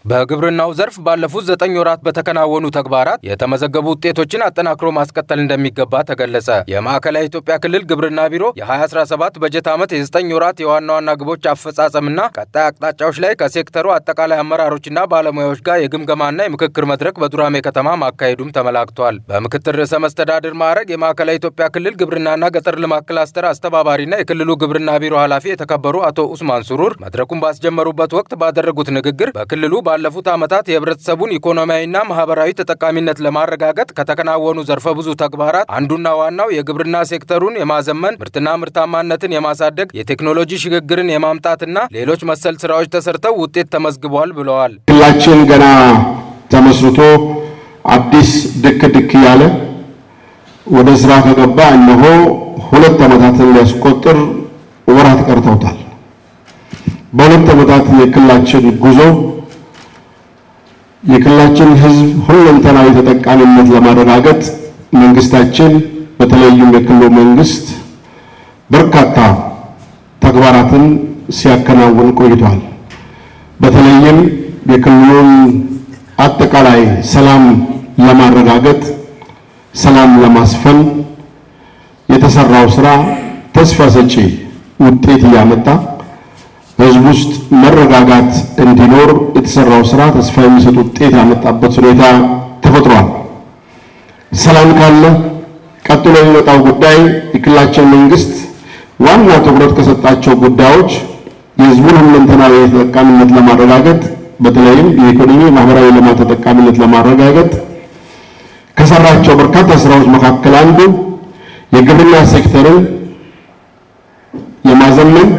በግብርናው ዘርፍ ባለፉት 9 ወራት በተከናወኑ ተግባራት የተመዘገቡ ውጤቶችን አጠናክሮ ማስቀጠል እንደሚገባ ተገለጸ። የማዕከላዊ ኢትዮጵያ ክልል ግብርና ቢሮ የ2017 በጀት ዓመት የ9 ወራት የዋና ዋና ግቦች አፈጻጸምና ቀጣይ አቅጣጫዎች ላይ ከሴክተሩ አጠቃላይ አመራሮችና ባለሙያዎች ጋር የግምገማና የምክክር መድረክ በዱራሜ ከተማ ማካሄዱም ተመላክቷል። በምክትል ርዕሰ መስተዳድር ማዕረግ የማዕከላዊ ኢትዮጵያ ክልል ግብርናና ገጠር ልማት ክላስተር አስተባባሪና የክልሉ ግብርና ቢሮ ኃላፊ የተከበሩ አቶ ኡስማን ሱሩር መድረኩን ባስጀመሩበት ወቅት ባደረጉት ንግግር በክልሉ ባለፉት ዓመታት የህብረተሰቡን ኢኮኖሚያዊና ማህበራዊ ተጠቃሚነት ለማረጋገጥ ከተከናወኑ ዘርፈ ብዙ ተግባራት አንዱና ዋናው የግብርና ሴክተሩን የማዘመን ምርትና ምርታማነትን የማሳደግ የቴክኖሎጂ ሽግግርን የማምጣትና ሌሎች መሰል ስራዎች ተሰርተው ውጤት ተመዝግቧል ብለዋል። ክልላችን ገና ተመስርቶ አዲስ ድክ ያለ ወደ ስራ ከገባ እነሆ 2 ዓመታትን ሊያስቆጥር ወራት ቀርተውታል። በ2 ዓመታት የክልላችን ጉዞ የክልላችን ህዝብ ሁለንተናዊ ተጠቃሚነት ለማረጋገጥ መንግስታችን በተለይም የክልሉ መንግስት በርካታ ተግባራትን ሲያከናውን ቆይቷል። በተለይም የክልሉን አጠቃላይ ሰላም ለማረጋገጥ ሰላም ለማስፈን የተሰራው ስራ ተስፋ ሰጪ ውጤት ያመጣ ህዝብ ውስጥ መረጋጋት እንዲኖር የተሰራው ስራ ተስፋ የሚሰጥ ውጤት ያመጣበት ሁኔታ ተፈጥሯል። ሰላም ካለ ቀጥሎ የሚመጣው ጉዳይ የክልላችን መንግስት ዋና ትኩረት ከሰጣቸው ጉዳዮች የህዝቡን ሁለንተናዊ ተጠቃሚነት ለማረጋገጥ በተለይም የኢኮኖሚ ማህበራዊ ልማት ተጠቃሚነት ለማረጋገጥ ከሰራቸው በርካታ ስራዎች መካከል አንዱ የግብርና ሴክተርን የማዘመን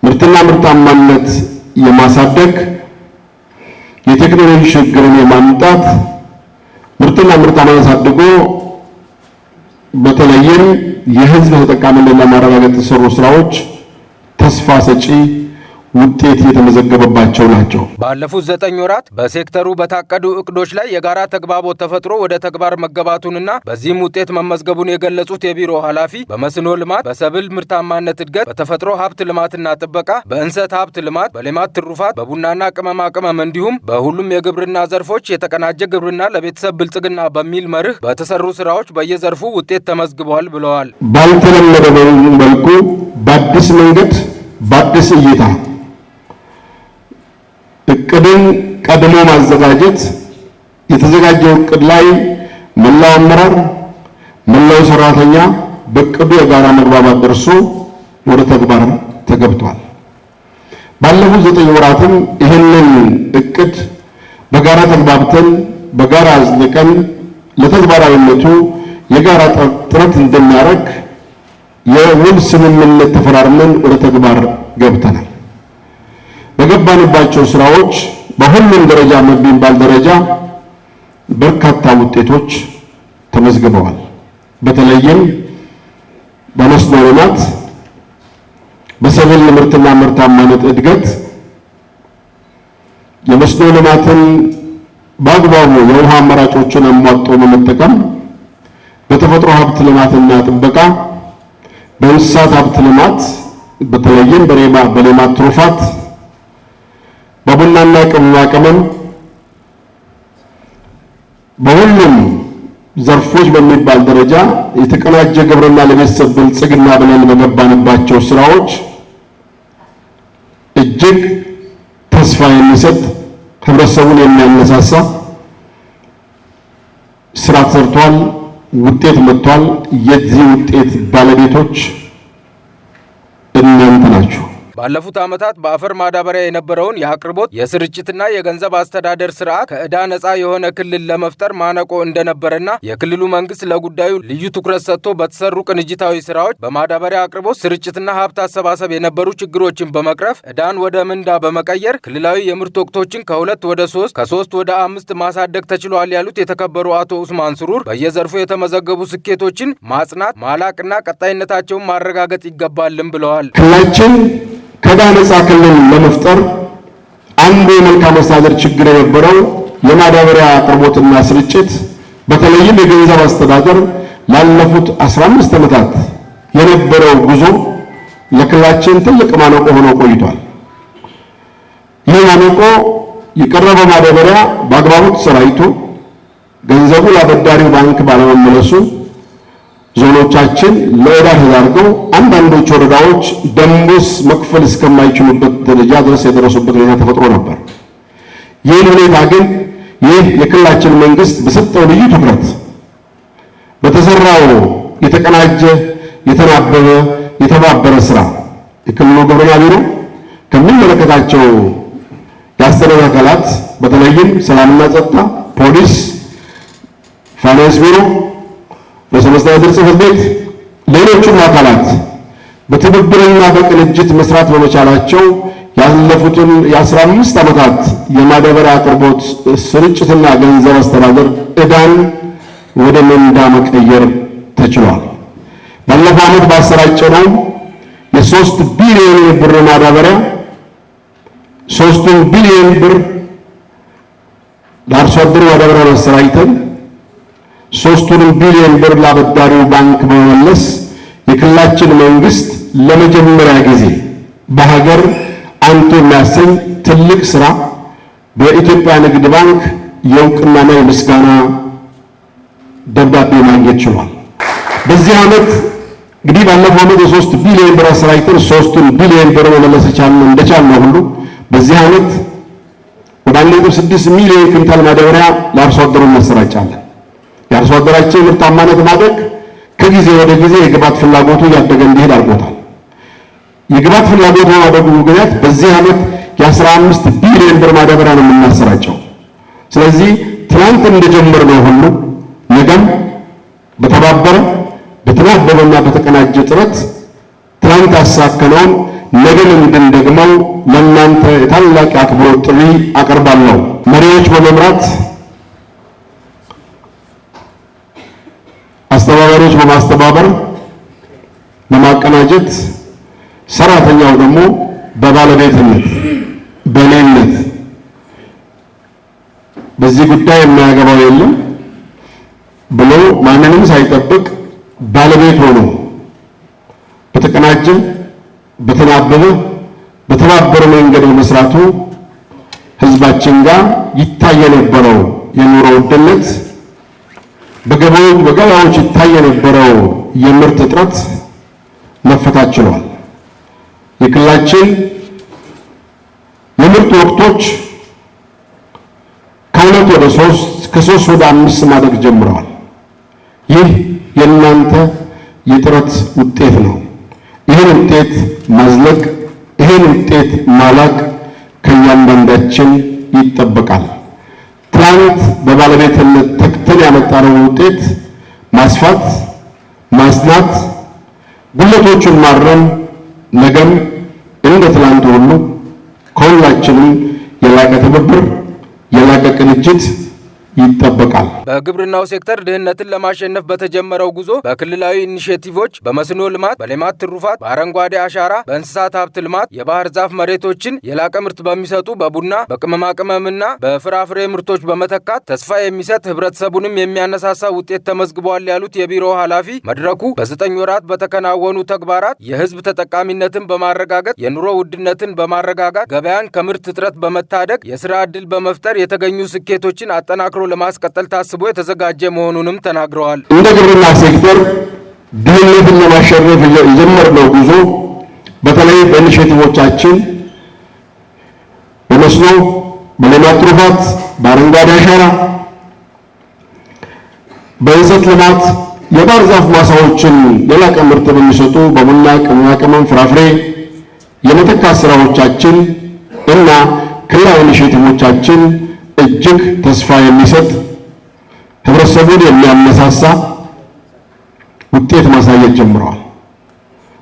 ምርትና ምርታማነት የማሳደግ የቴክኖሎጂ ሽግግርን የማምጣት ምርትና ምርታማነት አድጎ በተለይም የህዝብ ተጠቃሚነት ለማረጋገጥ የተሰሩ ስራዎች ተስፋ ሰጪ ውጤት የተመዘገበባቸው ናቸው። ባለፉት 9 ወራት በሴክተሩ በታቀዱ እቅዶች ላይ የጋራ ተግባቦት ተፈጥሮ ወደ ተግባር መገባቱንና በዚህም ውጤት መመዝገቡን የገለጹት የቢሮ ኃላፊ በመስኖ ልማት፣ በሰብል ምርታማነት እድገት፣ በተፈጥሮ ሀብት ልማትና ጥበቃ፣ በእንሰት ሀብት ልማት፣ በሌማት ትሩፋት፣ በቡናና ቅመማ ቅመም እንዲሁም በሁሉም የግብርና ዘርፎች የተቀናጀ ግብርና ለቤተሰብ ብልጽግና በሚል መርህ በተሰሩ ስራዎች በየዘርፉ ውጤት ተመዝግቧል ብለዋል። ባልተለመደ መልኩ በአዲስ መንገድ በአዲስ እይታ እቅድን ቀድሞ ማዘጋጀት የተዘጋጀው እቅድ ላይ መላው አመራር መላው ሰራተኛ በእቅዱ የጋራ መግባባት ደርሶ ወደ ተግባር ተገብቷል። ባለፉት 9 ወራትም ይህንን እቅድ በጋራ ተግባብተን በጋራ አጽድቀን ለተግባራዊነቱ የጋራ ጥረት እንደሚያደርግ የውል ስምምነት ተፈራርመን ወደ ተግባር ገብተናል። በገባንባቸው ስራዎች በሁሉም ደረጃ በሚባል ደረጃ በርካታ ውጤቶች ተመዝግበዋል። በተለይም በመስኖ ልማት፣ በሰብል ምርትና ምርታማነት እድገት የመስኖ ልማትን በአግባቡ የውሃ አማራጮችን አሟጦ በመጠቀም በተፈጥሮ ሀብት ልማትና ጥበቃ፣ በእንስሳት ሀብት ልማት በተለይም በሌማት ትሩፋት፣ በቡናና ቅመማ ቅመም በሁሉም ዘርፎች በሚባል ደረጃ የተቀናጀ ግብርና ለቤተሰብ ብልጽግና ብለን በገባንባቸው ስራዎች እጅግ ተስፋ የሚሰጥ ህብረተሰቡን የሚያነሳሳ ስራ ተሰርቷል። ውጤት መጥቷል። የዚህ ውጤት ባለቤቶች እናንተ ናችሁ። ባለፉት ዓመታት በአፈር ማዳበሪያ የነበረውን የአቅርቦት የስርጭትና የገንዘብ አስተዳደር ስርዓት ከዕዳ ነፃ የሆነ ክልል ለመፍጠር ማነቆ እንደነበረና የክልሉ መንግስት ለጉዳዩ ልዩ ትኩረት ሰጥቶ በተሰሩ ቅንጅታዊ ስራዎች በማዳበሪያ አቅርቦት ስርጭትና ሀብት አሰባሰብ የነበሩ ችግሮችን በመቅረፍ ዕዳን ወደ ምንዳ በመቀየር ክልላዊ የምርት ወቅቶችን ከ2 ወደ 3 ከ3 ወደ 5 ማሳደግ ተችሏል ያሉት የተከበሩ አቶ ኡስማን ሱሩር በየዘርፉ የተመዘገቡ ስኬቶችን ማጽናት ማላቅና ቀጣይነታቸውን ማረጋገጥ ይገባልም ብለዋል። ክልላችን ከዕዳ ነፃ ክልል ለመፍጠር አንዱ የመልካም አስተዳደር ችግር የነበረው የማዳበሪያ አቅርቦትና ስርጭት በተለይም የገንዘብ አስተዳደር ላለፉት 15 ዓመታት የነበረው ጉዞ ለክልላችን ትልቅ ማነቆ ሆኖ ቆይቷል። ይህ ማነቆ የቀረበው ማዳበሪያ በአግባቡ ተሰራጭቶ ገንዘቡ ለአበዳሪው ባንክ ባለመመለሱ ዞኖቻችን ለዕዳ ተዳርገው አንዳንዶች ወረዳዎች ደሞዝ መክፈል እስከማይችሉበት ደረጃ ድረስ የደረሱበት ሁኔታ ተፈጥሮ ነበር። ይህን ሁኔታ ግን ይህ የክልላችን መንግስት በሰጠው ልዩ ትኩረት በተሰራው የተቀናጀ የተናበበ የተባበረ ስራ የክልሉ ግብርና ቢሮ ከሚመለከታቸው የአስተዳደር አካላት በተለይም ሰላምና ጸጥታ፣ ፖሊስ፣ ፋይናንስ ቢሮ፣ ርዕሰ መስተዳድር ጽሕፈት ቤት፣ ሌሎችም አካላት በትብብርና በቅንጅት መስራት በመቻላቸው ያለፉትን የ15 ዓመታት የማዳበሪያ አቅርቦት ስርጭትና ገንዘብ አስተዳደር ዕዳን ወደ ምንዳ መቀየር ተችሏል። ባለፈው ዓመት ባሰራጨነው የ3 ቢሊዮን ብር ማዳበሪያ 3 ቢሊዮን ብር ለአርሶ አደሩ ማዳበሪያ አሰራጭተን 3 ቢሊዮን ብር ለአበዳሪው ባንክ በመመለስ የክልላችን መንግስት ለመጀመሪያ ጊዜ በሀገር አንቱ የሚያሰኝ ትልቅ ስራ በኢትዮጵያ ንግድ ባንክ የእውቅናና የምስጋና ደብዳቤ ማግኘት ችሏል። በዚህ ዓመት እንግዲህ ባለፈው ዓመት የ3 ቢሊዮን ብር አሰራጭተን 3 ቢሊዮን ብር መመለስ እንደቻልነው ሁሉ በዚህ ዓመት ወደ 1.6 ሚሊዮን ኩንታል ማዳበሪያ ለአርሶ አደሩ እናሰራጫለን። የአርሶ አደራችን ምርታማነት ማደግ ከጊዜ ወደ ጊዜ የግብዓት ፍላጎቱ እያደገ እንዲሄድ አድርጎታል። የግብዓት ፍላጎቱ ማደጉ ምክንያት በዚህ ዓመት የ15 ቢሊዮን ብር ማዳበሪያ ነው የምናሰራጨው። ስለዚህ ትናንት እንደጀመርነው ሁሉ ነገም በተባበረ በተናበበና በተቀናጀ ጥረት ትናንት ያሳከነውን ነገም እንድንደግመው ለእናንተ የታላቅ አክብሮት ጥሪ አቀርባለሁ። መሪዎች በመምራት አስተባባሪዎች በማስተባበር በማቀናጀት ሰራተኛው ደግሞ በባለቤትነት በሌነት በዚህ ጉዳይ የማያገባው የለም ብሎ ማንንም ሳይጠብቅ ባለቤት ሆኖ በተቀናጀ በተናበበ በተባበረ መንገድ መስራቱ ህዝባችን ጋር ይታይ የነበረው የኑሮ ውድነት በገበያዎች ይታይ የነበረው የምርት እጥረት መፈታት ችሏል። የክልላችን የምርት ወቅቶች ከሁለት ወደ 3 ከ3 ወደ 5 ማደግ ጀምረዋል። ይህ የእናንተ የጥረት ውጤት ነው። ይህን ውጤት ማዝለቅ፣ ይህን ውጤት ማላቅ ከእያንዳንዳችን ይጠበቃል። ትናንት በባለቤትነት ተክተን ያመጣነው ውጤት ማስፋት፣ ማጽናት፣ ጉድለቶቹን ማረም ነገም እንደ ትናንት ሁሉ ከሁላችንም የላቀ ትብብር የላቀ ቅንጅት ይጠበቃል። በግብርናው ሴክተር ድህነትን ለማሸነፍ በተጀመረው ጉዞ በክልላዊ ኢኒሼቲቮች በመስኖ ልማት፣ በሌማት ትሩፋት፣ በአረንጓዴ አሻራ፣ በእንስሳት ሀብት ልማት፣ የባህር ዛፍ መሬቶችን የላቀ ምርት በሚሰጡ በቡና በቅመማ ቅመምና በፍራፍሬ ምርቶች በመተካት ተስፋ የሚሰጥ ህብረተሰቡንም የሚያነሳሳ ውጤት ተመዝግቧል ያሉት የቢሮ ኃላፊ መድረኩ በ9 ወራት በተከናወኑ ተግባራት የህዝብ ተጠቃሚነትን በማረጋገጥ የኑሮ ውድነትን በማረጋጋት ገበያን ከምርት እጥረት በመታደግ የስራ ዕድል በመፍጠር የተገኙ ስኬቶችን አጠናክሮ ለማስቀጠል ታስቦ የተዘጋጀ መሆኑንም ተናግረዋል። እንደ ግብርና ሴክተር ድህነትን ለማሸነፍ የጀመርነው ጉዞ በተለይ በኢኒሼቲቮቻችን በመስኖ፣ በሌማት ትሩፋት፣ በአረንጓዴ አሻራ፣ በእንሰት ልማት፣ የባህር ዛፍ ማሳዎችን የላቀ ምርት በሚሰጡ በቡና ቅመማ ቅመም፣ ፍራፍሬ የመተካት ስራዎቻችን እና ክልላዊ ኢኒሼቲቮቻችን እጅግ ተስፋ የሚሰጥ ህብረተሰቡን የሚያነሳሳ ውጤት ማሳየት ጀምረዋል።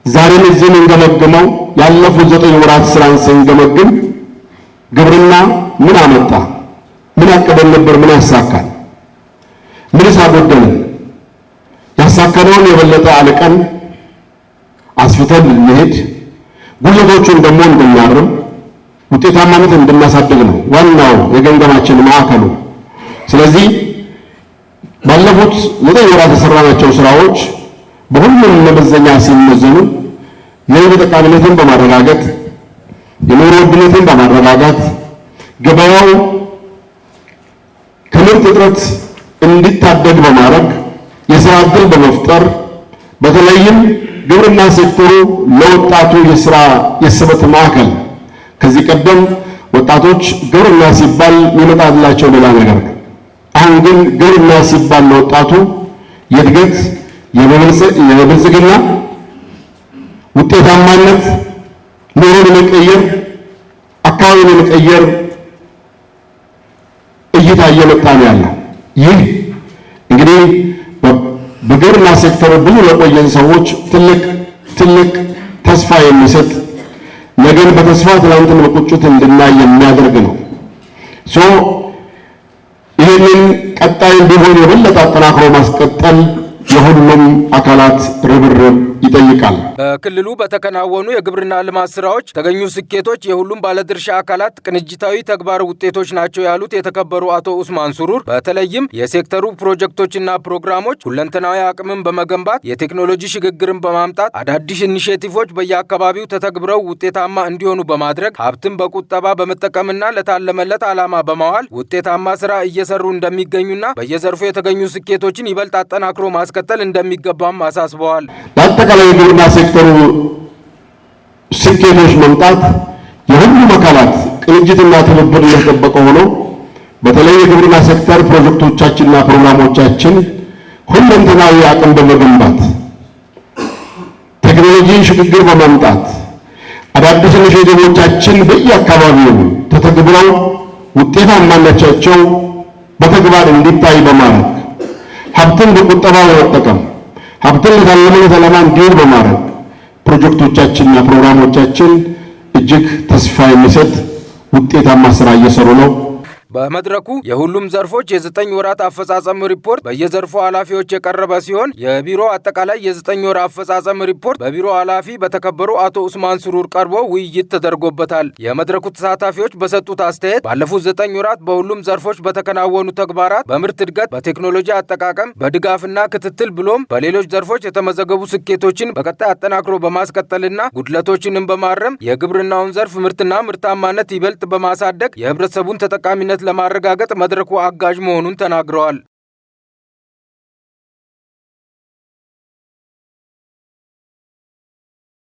ዛሬም እዚህ የምንገመግመው ያለፉት 9 ወራት ስራን ስንገመግም ግብርና ምን አመጣ፣ ምን አቀደን ነበር፣ ምን ያሳካል፣ ምንስ አጎደልን፣ ያሳካነውን የበለጠ አልቀን አስፍተን ልንሄድ ጉድለቶቹን ደግሞ እንድናርም ውጤታማነት እንድናሳድግ ነው ዋናው የገምገማችን ማዕከሉ። ስለዚህ ባለፉት 9 ወራት የሰራናቸው ስራዎች በሁሉም መመዘኛ ሲመዘኑ የህዝብ ተጠቃሚነትን በማረጋገጥ የኑሮ ውድነትን በማረጋጋት ገበያው ከምርት እጥረት እንዲታደግ በማድረግ የሥራ ዕድል በመፍጠር በተለይም ግብርና ሴክተሩ ለወጣቱ የስበት ማዕከል ከዚህ ቀደም ወጣቶች ግብርና ሲባል የሚመጣላቸው ሌላ ነገር ነው። አሁን ግን ግብርና ሲባል ለወጣቱ የእድገት የብልጽግና ውጤታማነት ኑሮን መቀየር አካባቢን መቀየር እይታ እየመጣ ነው ያለው። ይህ እንግዲህ በግብርና ሴክተሩ ብዙ ለቆየን ሰዎች ትልቅ ተስፋ የሚሰጥ ነገን በተስፋ ትናንትን በቁጭት እንድናይ የሚያደርግ ነው። ይህንን ቀጣይ እንዲሆን የበለጠ አጠናክሮ ማስቀጠል የሁሉም አካላት ርብርብ ይጠይቃል። በክልሉ በተከናወኑ የግብርና ልማት ስራዎች የተገኙ ስኬቶች የሁሉም ባለድርሻ አካላት ቅንጅታዊ ተግባር ውጤቶች ናቸው ያሉት የተከበሩ አቶ ኡስማን ሱሩር በተለይም የሴክተሩ ፕሮጀክቶችና ፕሮግራሞች ሁለንተናዊ አቅምን በመገንባት የቴክኖሎጂ ሽግግርን በማምጣት አዳዲስ ኢኒሼቲቮች በየአካባቢው ተተግብረው ውጤታማ እንዲሆኑ በማድረግ ሀብትን በቁጠባ በመጠቀምና ለታለመለት ዓላማ በማዋል ውጤታማ ስራ እየሰሩ እንደሚገኙና በየዘርፉ የተገኙ ስኬቶችን ይበልጥ አጠናክሮ ማስቀጠል እንደሚገባም አሳስበዋል። በአጠቃላይ የግብርና ሴክተሩ ስኬቶች መምጣት የሁሉም አካላት ቅንጅትና ትብብር እየተጠበቀ ሆኖ በተለይ የግብርና ሴክተር ፕሮጀክቶቻችንና ፕሮግራሞቻችን ሁለንተናዊ አቅም በመገንባት ቴክኖሎጂ ሽግግር በማምጣት አዳዲስ ኢኒሼቲቮቻችን በየአካባቢው ተተግብረው ውጤታማነታቸው በተግባር እንዲታይ በማድረግ ሀብትን በቁጠባ በመጠቀም ሀብትን ለታለመለት ዓላማ እንዲውል በማድረግ ፕሮጀክቶቻችንና ፕሮግራሞቻችን እጅግ ተስፋ የሚሰጥ ውጤታማ ስራ እየሰሩ ነው። በመድረኩ የሁሉም ዘርፎች የ9 ወራት አፈጻጸም ሪፖርት በየዘርፉ ኃላፊዎች የቀረበ ሲሆን የቢሮ አጠቃላይ የ9 ወር አፈጻጸም ሪፖርት በቢሮ ኃላፊ በተከበሩ አቶ ኡስማን ሱሩር ቀርቦ ውይይት ተደርጎበታል። የመድረኩ ተሳታፊዎች በሰጡት አስተያየት ባለፉት 9 ወራት በሁሉም ዘርፎች በተከናወኑ ተግባራት በምርት እድገት፣ በቴክኖሎጂ አጠቃቀም፣ በድጋፍና ክትትል ብሎም በሌሎች ዘርፎች የተመዘገቡ ስኬቶችን በቀጣይ አጠናክሮ በማስቀጠልና ጉድለቶችንም በማረም የግብርናውን ዘርፍ ምርትና ምርታማነት ይበልጥ በማሳደግ የህብረተሰቡን ተጠቃሚነት ለማረጋገጥ መድረኩ አጋዥ መሆኑን ተናግረዋል።